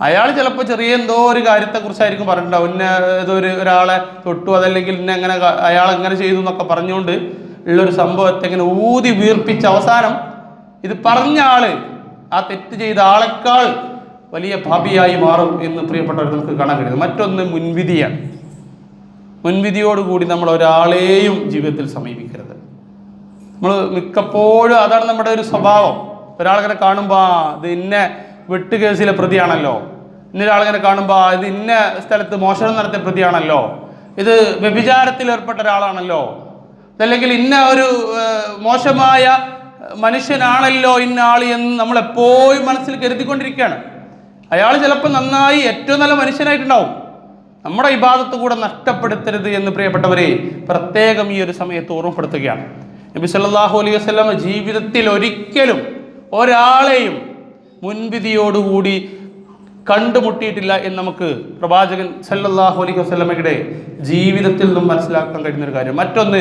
[SPEAKER 1] അയാൾ ചിലപ്പോൾ ചെറിയ എന്തോ ഒരു കാര്യത്തെക്കുറിച്ചായിരിക്കും പറഞ്ഞിട്ടുണ്ടാവും. ഇന്ന ഒരാളെ തൊട്ടു, അതല്ലെങ്കിൽ ഇന്ന എങ്ങനെ അയാൾ എങ്ങനെ ചെയ്തു എന്നൊക്കെ പറഞ്ഞുകൊണ്ട് ഉള്ളൊരു സംഭവത്തെ ഇങ്ങനെ ഊതി വീർപ്പിച്ച് അവസാനം ഇത് പറഞ്ഞ ആള് ആ തെറ്റ് ചെയ്ത ആളെക്കാൾ വലിയ പാപിയായി മാറും എന്ന് പ്രിയപ്പെട്ടവർ നമുക്ക് കാണാൻ കഴിയുന്നത്. മറ്റൊന്ന് മുൻവിധിയാണ്. മുൻവിധിയോടുകൂടി നമ്മൾ ഒരാളെയും ജീവിതത്തിൽ സമീപിക്കരുത്. നമ്മൾ മിക്കപ്പോഴും അതാണ് നമ്മുടെ ഒരു സ്വഭാവം. ഒരാളിങ്ങനെ കാണുമ്പോൾ ഇത് ഇന്ന വെട്ടുകേസിലെ പ്രതിയാണല്ലോ, ഇന്നൊരാളിങ്ങനെ കാണുമ്പോൾ ഇത് ഇന്ന സ്ഥലത്ത് മോഷണം നടത്തിയ പ്രതിയാണല്ലോ, ഇത് വ്യഭിചാരത്തിൽ ഏർപ്പെട്ട ഒരാളാണല്ലോ, അതല്ലെങ്കിൽ ഇന്ന ഒരു മോശമായ മനുഷ്യനാണല്ലോ ഇന്ന ആൾ എന്ന് നമ്മൾ എപ്പോഴും മനസ്സിൽ കരുതിക്കൊണ്ടിരിക്കുകയാണ്. അയാൾ ചിലപ്പോൾ നന്നായി ഏറ്റവും നല്ല മനുഷ്യനായിട്ടുണ്ടാവും. നമ്മുടെ ഇബാദത്ത് കൂടെ നഷ്ടപ്പെടുത്തരുത് എന്ന് പ്രിയപ്പെട്ടവരെ പ്രത്യേകം ഈ ഒരു സമയത്ത് ഓർമ്മപ്പെടുത്തുകയാണ്. നബി സല്ലല്ലാഹു അലൈഹി വസല്ലം ജീവിതത്തിൽ ഒരിക്കലും ഒരാളെയും മുൻവിധിയോടുകൂടി കണ്ടുമുട്ടിയിട്ടില്ല എന്ന് നമുക്ക് പ്രവാചകൻ സല്ലല്ലാഹു അലൈഹി വസല്ലമയുടെ ജീവിതത്തിൽ നിന്നും മനസ്സിലാക്കാൻ കഴിയുന്ന ഒരു കാര്യം. മറ്റൊന്ന്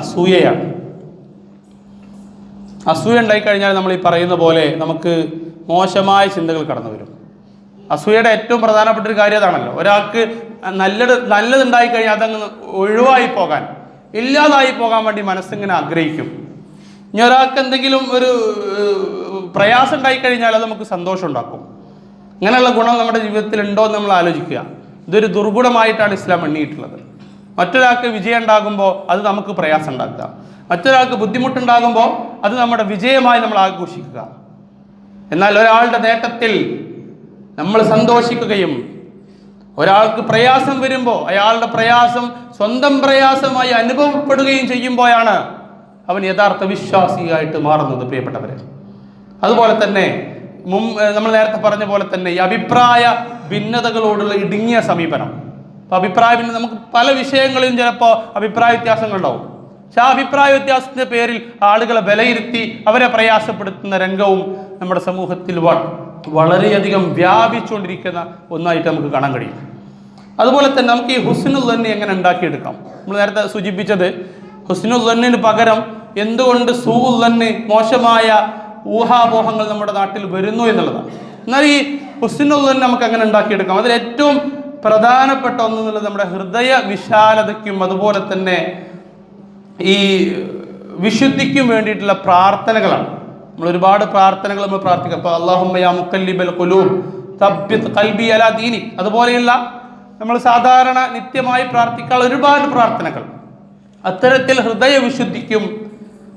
[SPEAKER 1] അസൂയയാണ്. അസൂയ ഉണ്ടായിക്കഴിഞ്ഞാൽ നമ്മൾ ഈ പറയുന്ന പോലെ നമുക്ക് മോശമായ ചിന്തകൾ കടന്നു വരും. അസൂയയുടെ ഏറ്റവും പ്രധാനപ്പെട്ട ഒരു കാര്യം അതാണല്ലോ. ഒരാൾക്ക് നല്ലതുണ്ടായിക്കഴിഞ്ഞാൽ അതങ്ങ് ഒഴിവായി പോകാൻ, ഇല്ലാതായി പോകാൻ വേണ്ടി മനസ്സിങ്ങനെ ആഗ്രഹിക്കും. ഇനി ഒരാൾക്ക് എന്തെങ്കിലും ഒരു പ്രയാസം ഉണ്ടായിക്കഴിഞ്ഞാൽ അത് നമുക്ക് സന്തോഷം ഉണ്ടാക്കും. ഇങ്ങനെയുള്ള ഗുണം നമ്മുടെ ജീവിതത്തിൽ ഉണ്ടോ എന്ന് നമ്മൾ ആലോചിക്കുക. ഇതൊരു ദുർഗുണമായിട്ടാണ് ഇസ്ലാം എണ്ണിയിട്ടുള്ളത്. മറ്റൊരാൾക്ക് വിജയം ഉണ്ടാകുമ്പോൾ അത് നമുക്ക് പ്രയാസം ഉണ്ടാക്കുക, മറ്റൊരാൾക്ക് ബുദ്ധിമുട്ടുണ്ടാകുമ്പോൾ അത് നമ്മുടെ വിജയമായി നമ്മൾ ആഘോഷിക്കുക. എന്നാൽ ഒരാളുടെ നേട്ടത്തിൽ നമ്മൾ സന്തോഷിക്കുകയും ഒരാൾക്ക് പ്രയാസം വരുമ്പോൾ അയാളുടെ പ്രയാസം സ്വന്തം പ്രയാസമായി അനുഭവപ്പെടുകയും ചെയ്യുമ്പോഴാണ് അവൻ യഥാർത്ഥ വിശ്വാസിയായിട്ട് മാറുന്നത് പ്രിയപ്പെട്ടവരെ. അതുപോലെ തന്നെ നമ്മൾ നേരത്തെ പറഞ്ഞ പോലെ തന്നെ ഈ അഭിപ്രായ ഭിന്നതകളോടുള്ള ഇടുങ്ങിയ സമീപനം. അപ്പോൾ അഭിപ്രായ ഭിന്നത നമുക്ക് പല വിഷയങ്ങളിലും ചിലപ്പോൾ അഭിപ്രായ വ്യത്യാസങ്ങളുണ്ടാവും. പക്ഷെ ആ അഭിപ്രായ വ്യത്യാസത്തിൻ്റെ പേരിൽ ആളുകളെ വിലയിരുത്തി അവരെ പ്രയാസപ്പെടുത്തുന്ന രംഗവും നമ്മുടെ സമൂഹത്തിൽ വളരെയധികം വ്യാപിച്ചുകൊണ്ടിരിക്കുന്ന ഒന്നായിട്ട് നമുക്ക് കാണാൻ കഴിയും. അതുപോലെ തന്നെ നമുക്ക് ഈ ഹുസ്നുൽ ദന്നി എങ്ങനെ ഉണ്ടാക്കിയെടുക്കാം? നമ്മൾ നേരത്തെ സൂചിപ്പിച്ചത് ഹുസ്നുൽ ദന്നിന് പകരം എന്തുകൊണ്ട് സൂഉൽ ദന്നി, മോശമായ ഊഹാപോഹങ്ങൾ നമ്മുടെ നാട്ടിൽ വരുന്നു എന്നുള്ളതാണ്. എന്നാൽ ഈ ഹുസ്നുൽ ദന്നി നമുക്ക് എങ്ങനെ ഉണ്ടാക്കിയെടുക്കാം? അതിൽ ഏറ്റവും പ്രധാനപ്പെട്ട ഒന്നെന്നുള്ളത് നമ്മുടെ ഹൃദയ വിശാലതയ്ക്കും അതുപോലെ തന്നെ ഈ വിശുദ്ധിക്കും വേണ്ടിയിട്ടുള്ള പ്രാർത്ഥനകളാണ്. നമ്മൾ ഒരുപാട് പ്രാർത്ഥനകൾ നമ്മൾ പ്രാർത്ഥിക്കുക. അപ്പോൾ അല്ലാഹുമ്മ യാ മുഖല്ലിബൽ ഖുലൂബ് തബ്ബിത് ഖൽബി അലാ ദീനിക്, അതുപോലെയുള്ള നമ്മൾ സാധാരണ നിത്യമായി പ്രാർത്ഥിക്കാനുള്ള ഒരുപാട് പ്രാർത്ഥനകൾ. അത്തരത്തിൽ ഹൃദയ വിശുദ്ധിക്കും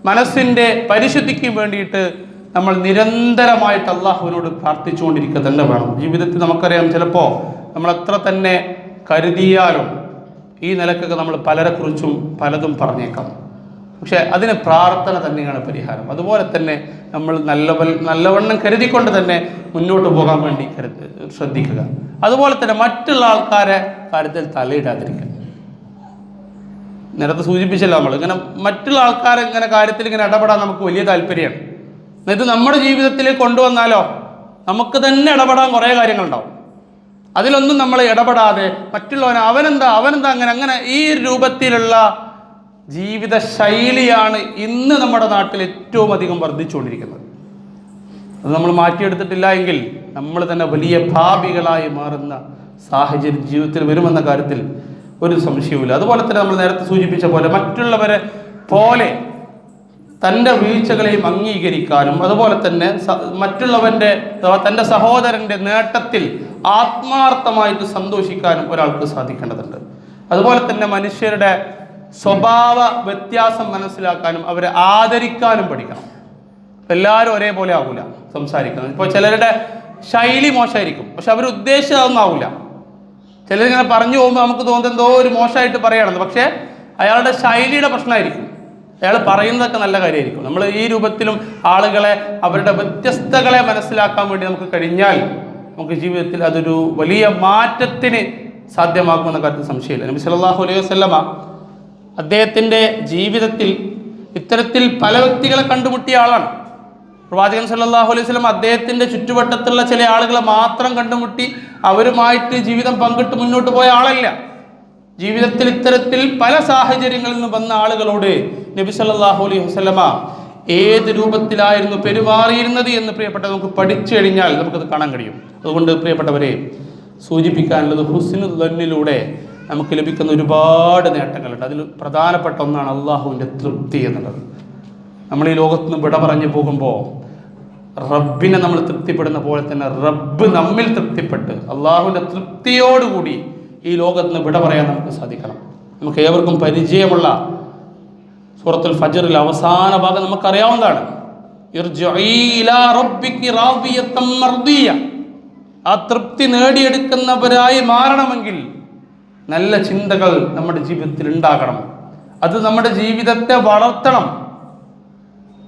[SPEAKER 1] മനസ്സിൻ്റെ പരിശുദ്ധിക്കും വേണ്ടിയിട്ട് നമ്മൾ നിരന്തരമായിട്ട് അള്ളാഹുവിനോട് പ്രാർത്ഥിച്ചുകൊണ്ടിരിക്കുക തന്നെ വേണം. ജീവിതത്തിൽ നമുക്കറിയാം, ചിലപ്പോൾ നമ്മൾ എത്ര തന്നെ കരുതിയാലും ഈ നിലക്കൊക്കെ നമ്മൾ പലരെക്കുറിച്ചും പലതും പറഞ്ഞേക്കാം. പക്ഷേ അതിന് പ്രാർത്ഥന തന്നെയാണ് പരിഹാരം. അതുപോലെ തന്നെ നമ്മൾ നല്ലവണ്ണം കരുതിക്കൊണ്ട് തന്നെ മുന്നോട്ട് പോകാൻ വേണ്ടി ശ്രദ്ധിക്കുക. അതുപോലെ തന്നെ മറ്റുള്ള ആൾക്കാരെ കാര്യത്തിൽ തലയിടാതിരിക്കുക. നേരത്തെ സൂചിപ്പിച്ചല്ലോ, നമ്മൾ ഇങ്ങനെ മറ്റുള്ള ആൾക്കാരെ ഇങ്ങനെ കാര്യത്തിൽ ഇങ്ങനെ ഇടപെടാൻ നമുക്ക് വലിയ താല്പര്യമാണ്. ഇത് നമ്മുടെ ജീവിതത്തിലേക്ക് കൊണ്ടുവന്നാലോ നമുക്ക് തന്നെ ഇടപെടാൻ കുറേ കാര്യങ്ങളുണ്ടാവും. അതിലൊന്നും നമ്മൾ ഇടപെടാതെ അവനെന്താ അങ്ങനെ ഈ രൂപത്തിലുള്ള ജീവിത ശൈലിയാണ് ഇന്ന് നമ്മുടെ നാട്ടിൽ ഏറ്റവും അധികം വർദ്ധിച്ചുകൊണ്ടിരിക്കുന്നത്. അത് നമ്മൾ മാറ്റിയെടുത്തിട്ടില്ല എങ്കിൽ നമ്മൾ തന്നെ വലിയ പാപികളായി മാറുന്ന സാഹചര്യം ജീവിതത്തിൽ വരുമെന്ന കാര്യത്തിൽ ഒരു സംശയവുമില്ല. അതുപോലെ തന്നെ നമ്മൾ നേരത്തെ സൂചിപ്പിച്ച പോലെ മറ്റുള്ളവരെ പോലെ തൻ്റെ വീഴ്ചകളെയും അംഗീകരിക്കാനും അതുപോലെ തന്നെ തൻ്റെ സഹോദരൻ്റെ നേട്ടത്തിൽ ആത്മാർത്ഥമായിട്ട് സന്തോഷിക്കാനും ഒരാൾക്ക് സാധിക്കേണ്ടതുണ്ട്. അതുപോലെ തന്നെ മനുഷ്യരുടെ സ്വഭാവ വ്യത്യാസം മനസ്സിലാക്കാനും അവരെ ആദരിക്കാനും പഠിക്കണം. എല്ലാവരും ഒരേപോലെ ആവില്ല സംസാരിക്കുന്നത്. ഇപ്പോൾ ചിലരുടെ ശൈലി മോശമായിരിക്കും, പക്ഷെ അവർ ഉദ്ദേശിച്ചതൊന്നും ആവില്ല. ചിലരിങ്ങനെ പറഞ്ഞു പോകുമ്പോൾ നമുക്ക് തോന്നുന്നത് എന്തോ ഒരു മോശമായിട്ട് പറയുകയാണെന്ന്, പക്ഷേ അയാളുടെ ശൈലിയുടെ പ്രശ്നമായിരിക്കും. അയാൾ പറയുന്നതൊക്കെ നല്ല കാര്യമായിരിക്കും. നമ്മൾ ഈ രൂപത്തിലും ആളുകളെ അവരുടെ വ്യത്യസ്തകളെ മനസ്സിലാക്കാൻ വേണ്ടി നമുക്ക് കഴിഞ്ഞാൽ നമുക്ക് ജീവിതത്തിൽ അതൊരു വലിയ മാറ്റത്തിന് സാധ്യമാകുമെന്ന കാര്യത്തിൽ സംശയമില്ല. നബി സല്ലല്ലാഹു അലൈഹി വസല്ലമ അദ്ദേഹത്തിൻ്റെ ജീവിതത്തിൽ ഇത്തരത്തിൽ പല വ്യക്തികളെ കണ്ടുമുട്ടിയ ആളാണ്. പ്രവാചകൻ സല്ലല്ലാഹു അലൈഹി വസല്ലം അദ്ദേഹത്തിൻ്റെ ചുറ്റുവട്ടത്തുള്ള ചില ആളുകളെ മാത്രം കണ്ടുമുട്ടി അവരുമായിട്ട് ജീവിതം പങ്കിട്ട് മുന്നോട്ട് പോയ ആളല്ല. ജീവിതത്തിൽ ഇത്തരത്തിൽ പല സാഹചര്യങ്ങളിൽ നിന്ന് വന്ന ആളുകളോട് നബി സല്ലല്ലാഹു അലൈഹി വസല്ലമ ഏത് രൂപത്തിലായിരുന്നു പെരുമാറിയിരുന്നത് എന്ന് നമുക്ക് പഠിച്ചു കഴിഞ്ഞാൽ നമുക്കത് കാണാൻ കഴിയും. അതുകൊണ്ട് പ്രിയപ്പെട്ടവരെ, സൂചിപ്പിക്കാനുള്ളത് ഹുസ്നുൽ ദന്നിലൂടെ നമുക്ക് ലഭിക്കുന്ന ഒരുപാട് നേട്ടങ്ങളുണ്ട്. അതിൽ പ്രധാനപ്പെട്ട ഒന്നാണ് അള്ളാഹുവിൻ്റെ തൃപ്തി എന്നുള്ളത്. നമ്മൾ ഈ ലോകത്ത് നിന്ന് വിട പറഞ്ഞു പോകുമ്പോൾ റബ്ബിനെ നമ്മൾ തൃപ്തിപ്പെടുന്ന പോലെ തന്നെ റബ്ബ് നമ്മിൽ തൃപ്തിപ്പെട്ട് അള്ളാഹുവിൻ്റെ തൃപ്തിയോടുകൂടി ഈ ലോകത്ത് നിന്ന് വിട പറയാൻ നമുക്ക് സാധിക്കണം. നമുക്ക് ഏവർക്കും പരിചയമുള്ള സൂറത്തുൽ ഫജ്റിൽ അവസാന ഭാഗം നമുക്കറിയാവുന്നതാണ്. ഇർജിഇ ഇലാ റബ്ബികി റാദിയത്തൻ മർദിയ. ആ തൃപ്തി നേടിയെടുക്കുന്നവരായി മാറണമെങ്കിൽ നല്ല ചിന്തകൾ നമ്മുടെ ജീവിതത്തിൽ ഉണ്ടാകണം. അത് നമ്മുടെ ജീവിതത്തെ വളർത്തണം.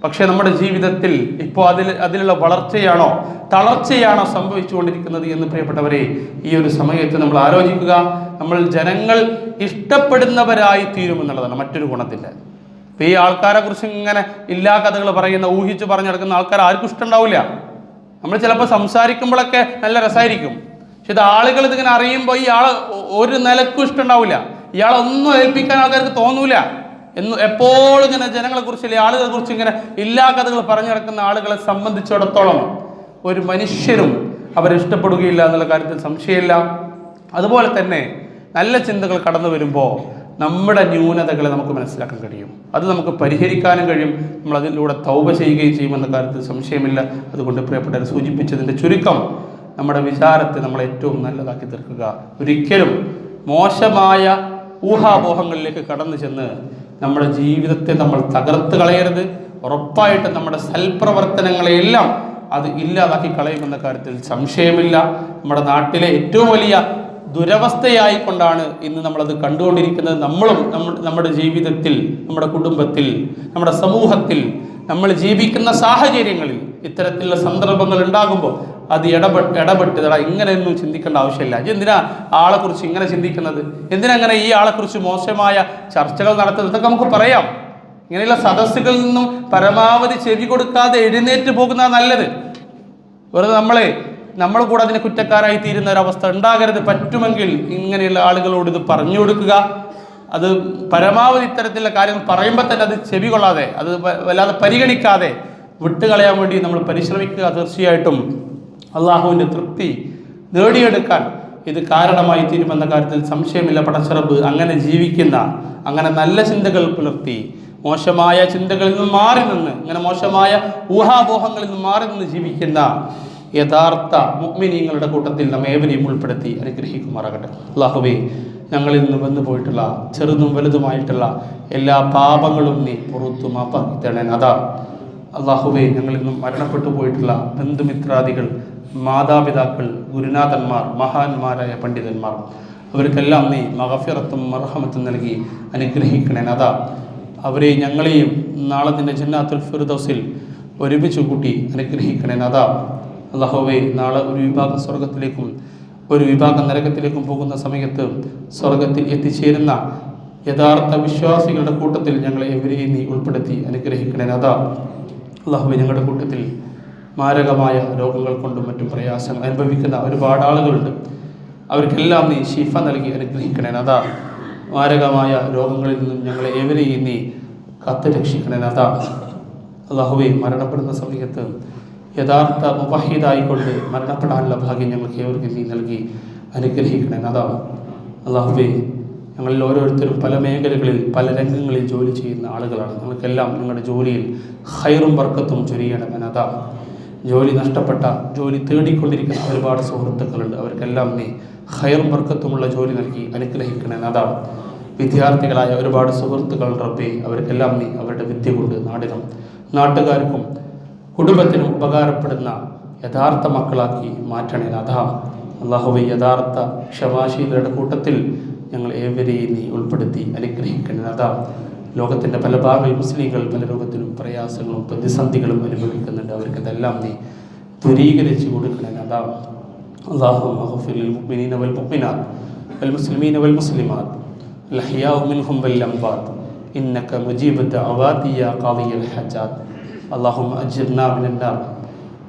[SPEAKER 1] പക്ഷെ നമ്മുടെ ജീവിതത്തിൽ ഇപ്പോൾ അതിലുള്ള വളർച്ചയാണോ തളർച്ചയാണോ സംഭവിച്ചുകൊണ്ടിരിക്കുന്നത് എന്ന് പ്രിയപ്പെട്ടവരെ, ഈ ഒരു സമയത്ത് നമ്മൾ ആലോചിക്കുക. നമ്മൾ ജനങ്ങൾ ഇഷ്ടപ്പെടുന്നവരായി തീരുമെന്നുള്ളതാണ് മറ്റൊരു ഗുണത്തിൻ്റെ. ഇപ്പം ഈ ആൾക്കാരെ കുറിച്ച് ഇങ്ങനെ ഇല്ലാ കഥകൾ പറയുന്ന, ഊഹിച്ച് പറഞ്ഞു നടക്കുന്ന ആൾക്കാർ ആർക്കും ഇഷ്ടമുണ്ടാവില്ല. നമ്മൾ ചിലപ്പോൾ സംസാരിക്കുമ്പോഴൊക്കെ നല്ല രസമായിരിക്കും. പക്ഷെ ഇത് ആളുകൾ ഇതിങ്ങനെ അറിയുമ്പോൾ ഈ ആൾ ഒരു നിലക്കും ഇഷ്ടമുണ്ടാവില്ല. ഇയാളൊന്നും ഏൽപ്പിക്കാൻ ആൾക്കാർക്ക് തോന്നൂല. എപ്പോഴും ഇങ്ങനെ ജനങ്ങളെക്കുറിച്ച് ആളുകളെ കുറിച്ച് ഇങ്ങനെ ഇല്ലാ കഥകൾ പറഞ്ഞു നടക്കുന്ന ആളുകളെ സംബന്ധിച്ചിടത്തോളം ഒരു മനുഷ്യരും അവരെ ഇഷ്ടപ്പെടുകയില്ല എന്നുള്ള കാര്യത്തിൽ സംശയമില്ല. അതുപോലെ തന്നെ നല്ല ചിന്തകൾ കടന്നു വരുമ്പോൾ നമ്മുടെ ന്യൂനതകളെ നമുക്ക് മനസ്സിലാക്കാൻ കഴിയും. അത് നമുക്ക് പരിഹരിക്കാനും കഴിയും. നമ്മൾ അതിലൂടെ തൗബ ചെയ്യുകയും ചെയ്യുമെന്ന കാര്യത്തിൽ സംശയമില്ല. അതുകൊണ്ട് പ്രിയപ്പെട്ടവരെ, സൂചിപ്പിച്ചതിൻ്റെ ചുരുക്കം, നമ്മുടെ വിചാരത്തെ നമ്മൾ ഏറ്റവും നല്ലതാക്കി തീർക്കുക. ഒരിക്കലും മോശമായ ഊഹാപോഹങ്ങളിലേക്ക് കടന്നു ചെന്ന് നമ്മുടെ ജീവിതത്തെ നമ്മൾ തകർത്ത് കളയരുത്. ഉറപ്പായിട്ടും നമ്മുടെ സൽപ്രവർത്തനങ്ങളെയെല്ലാം അത് ഇല്ലാതാക്കി കളയുമെന്ന കാര്യത്തിൽ സംശയമില്ല. നമ്മുടെ നാട്ടിലെ ഏറ്റവും വലിയ ദുരവസ്ഥയായിക്കൊണ്ടാണ് ഇന്ന് നമ്മളത് കണ്ടുകൊണ്ടിരിക്കുന്നത്. നമ്മളും നമ്മുടെ ജീവിതത്തിൽ, നമ്മുടെ കുടുംബത്തിൽ, നമ്മുടെ സമൂഹത്തിൽ, നമ്മൾ ജീവിക്കുന്ന സാഹചര്യങ്ങളിൽ ഇത്തരത്തിലുള്ള സന്ദർഭങ്ങൾ ഉണ്ടാകുമ്പോൾ അത് ഇടപെട്ട് ഇങ്ങനെയൊന്നും ചിന്തിക്കേണ്ട ആവശ്യമില്ല. എന്തിനാ ആളെക്കുറിച്ച് ഇങ്ങനെ ചിന്തിക്കുന്നത്? എന്തിനാ അങ്ങനെ ഈ ആളെക്കുറിച്ച് മോശമായ ചർച്ചകൾ നടത്തുന്നത്? ഇതൊക്കെ നമുക്ക് പറയാം. ഇങ്ങനെയുള്ള സദസ്സുകളിൽ നിന്നും പരമാവധി ചെവി കൊടുക്കാതെ എഴുന്നേറ്റ് പോകുന്നതാണ് നല്ലത്. വെറുതെ നമ്മൾ കൂടെ അതിനെ കുറ്റക്കാരായി തീരുന്ന ഒരവസ്ഥ ഉണ്ടാകരുത്. പറ്റുമെങ്കിൽ ഇങ്ങനെയുള്ള ആളുകളോട് ഇത് പറഞ്ഞു കൊടുക്കുക. അത് പരമാവധി ഇത്തരത്തിലുള്ള കാര്യങ്ങൾ പറയുമ്പോൾ തന്നെ അത് ചെവി കൊള്ളാതെ, അത് വല്ലാതെ പരിഗണിക്കാതെ വിട്ടുകളയാൻ വേണ്ടി നമ്മൾ പരിശ്രമിക്കുക. തീർച്ചയായിട്ടും അള്ളാഹുവിൻ്റെ തൃപ്തി നേടിയെടുക്കാൻ ഇത് കാരണമായി തീരുമെന്ന കാര്യത്തിൽ സംശയമില്ല. പടച്ചറബ് അങ്ങനെ ജീവിക്കുന്ന, അങ്ങനെ നല്ല ചിന്തകൾ പുലർത്തി മോശമായ ചിന്തകളിൽ നിന്ന് മാറി നിന്ന്, ഇങ്ങനെ മോശമായ ഊഹാപോഹങ്ങളിൽ നിന്ന് മാറി നിന്ന് ജീവിക്കുന്ന യഥാർത്ഥ മുഅ്മിനീങ്ങളുടെ കൂട്ടത്തിൽ നമ്മെ ഏവരെയും ഉൾപ്പെടുത്തി അനുഗ്രഹിക്കുമാറാകട്ടെ. അല്ലാഹുവേ, ഞങ്ങളിൽ നിന്ന് വന്നു പോയിട്ടുള്ള ചെറുതും വലുതുമായിട്ടുള്ള എല്ലാ പാപങ്ങളും നീ പുറത്തു മാപ്പാക്കി തരണേ. അതാ അല്ലാഹുവേ, ഞങ്ങളിൽ നിന്നും മരണപ്പെട്ടു പോയിട്ടുള്ള ബന്ധുമിത്രാദികൾ, മാതാപിതാക്കൾ, ഗുരുനാഥന്മാർ, മഹാന്മാരായ പണ്ഡിതന്മാർ, അവർക്കെല്ലാം നീ മഗ്ഫിറത്തും മർഹമത്തും നൽകി അനുഗ്രഹിക്കണേ. അതാ അവരെയും ഞങ്ങളെയും നാളെ നിന്റെ ജന്നാത്തുൽ ഫിർദൗസിൽ ഒരുമിച്ച് കൂട്ടി അനുഗ്രഹിക്കണേ. അതാ അല്ലാഹുവേ, നാളെ ഒരു വിഭാഗം സ്വർഗത്തിലേക്കും ഒരു വിഭാഗം നരകത്തിലേക്കും പോകുന്ന സമയത്ത് സ്വർഗത്തിൽ എത്തിച്ചേരുന്ന യഥാർത്ഥ വിശ്വാസികളുടെ കൂട്ടത്തിൽ ഞങ്ങളെ എവരെയും നീ ഉൾപ്പെടുത്തി അനുഗ്രഹിക്കണേ. അതാ അല്ലാഹുവേ, ഞങ്ങളുടെ കൂട്ടത്തിൽ മാരകമായ രോഗങ്ങൾ കൊണ്ടും മറ്റും പ്രയാസം അനുഭവിക്കുന്ന ഒരുപാട് ആളുകളുണ്ട്. അവർക്കെല്ലാം നീ ശിഫ നൽകി അനുഗ്രഹിക്കണേ. അതാ മാരകമായ രോഗങ്ങളിൽ നിന്നും ഞങ്ങളെ ഏവരെയും നീ കാത്ത് രക്ഷിക്കണേ. അതാ അല്ലാഹുവേ, മരണപ്പെടുന്ന സമയത്ത് യഥാർത്ഥ മുവഹിദായിക്കൊണ്ട് മരണപ്പെടാനുള്ള ഭാഗ്യം ഞങ്ങൾക്ക് ഏവർക്കും നീ നൽകി അനുഗ്രഹിക്കണേ. അതാ അല്ലാഹുവേ, ഞങ്ങളിൽ ഓരോരുത്തരും പല മേഖലകളിൽ, പല രംഗങ്ങളിൽ ജോലി ചെയ്യുന്ന ആളുകളാണ്. ഞങ്ങൾക്കെല്ലാം നിങ്ങളുടെ ജോലിയിൽ ഖൈറും ബർക്കത്തും ചൊരിയണമേ. അതാ ജോലി നഷ്ടപ്പെട്ട, ജോലി തേടിക്കൊണ്ടിരിക്കുന്ന ഒരുപാട് സുഹൃത്തുക്കളുണ്ട്. അവർക്കെല്ലാം നീ ഖൈറും ബർക്കത്തുമുള്ള ജോലി നൽകി അനുഗ്രഹിക്കണേ. അതാ വിദ്യാർത്ഥികളായ ഒരുപാട് സുഹൃത്തുക്കൾ റബ്ബേ, അവർക്കെല്ലാം നീ അവരുടെ വിദ്യ കൊണ്ട് നാടിനും നാട്ടുകാർക്കും കുടുംബത്തിനും ഉപകാരപ്പെടുന്ന യഥാർത്ഥ മക്കളാക്കി മാറ്റണേ. അതാ അല്ലാഹുവേ, യഥാർത്ഥ ക്ഷമാശീലരുടെ കൂട്ടത്തിൽ ഞങ്ങൾ ഏവരെയും നീ ഉൾപ്പെടുത്തി അനുഗ്രഹിക്കണേ. അതാ ലോകത്തിൻ്റെ പല ഭാഗങ്ങളിൽ മുസ്ലിങ്ങൾ പല രൂപത്തിലും പ്രയാസങ്ങളും പ്രതിസന്ധികളും അനുഭവിക്കുന്നുണ്ട്. അവർക്കതെല്ലാം നീ ദൂരീകരിച്ച് കൊടുക്കണേ. അതാ അല്ലാഹുമ്മ ഗ്ഫിർ ലിൽ മുഅ്മിനീന വൽ മുഅ്മിനാത്ത് വൽ മുസ്ലിമീന വൽ മുസ്ലിമാത്ത് അൽ അഹ്യാഉ മിൻഹും വൽ അംവാത്ത് ഇന്നക മുജീബു ദഅവാതി യാ ഖാദിയൽ ഹജാത്ത്. اللهم أجرنا من النار،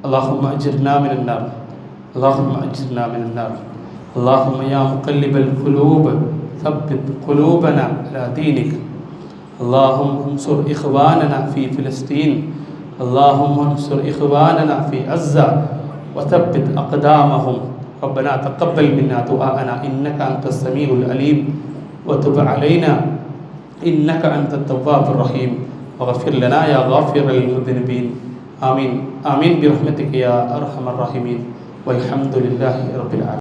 [SPEAKER 1] اللهم أجرنا من النار، اللهم أجرنا من النار. اللهم يا مقلب القلوب ثبت قلوبنا على دينك. اللهم انصر إخواننا في فلسطين. اللهم انصر إخواننا في غزة وثبت أقدامهم. ربنا تقبل منا دعاءنا إنك أنت السميع العليم وتب علينا إنك أنت التواب الرحيم واغفر لنا يا غافر المذنبين. آمين آمين برحمتك يا أرحم الراحمين والحمد لله رب العالمين.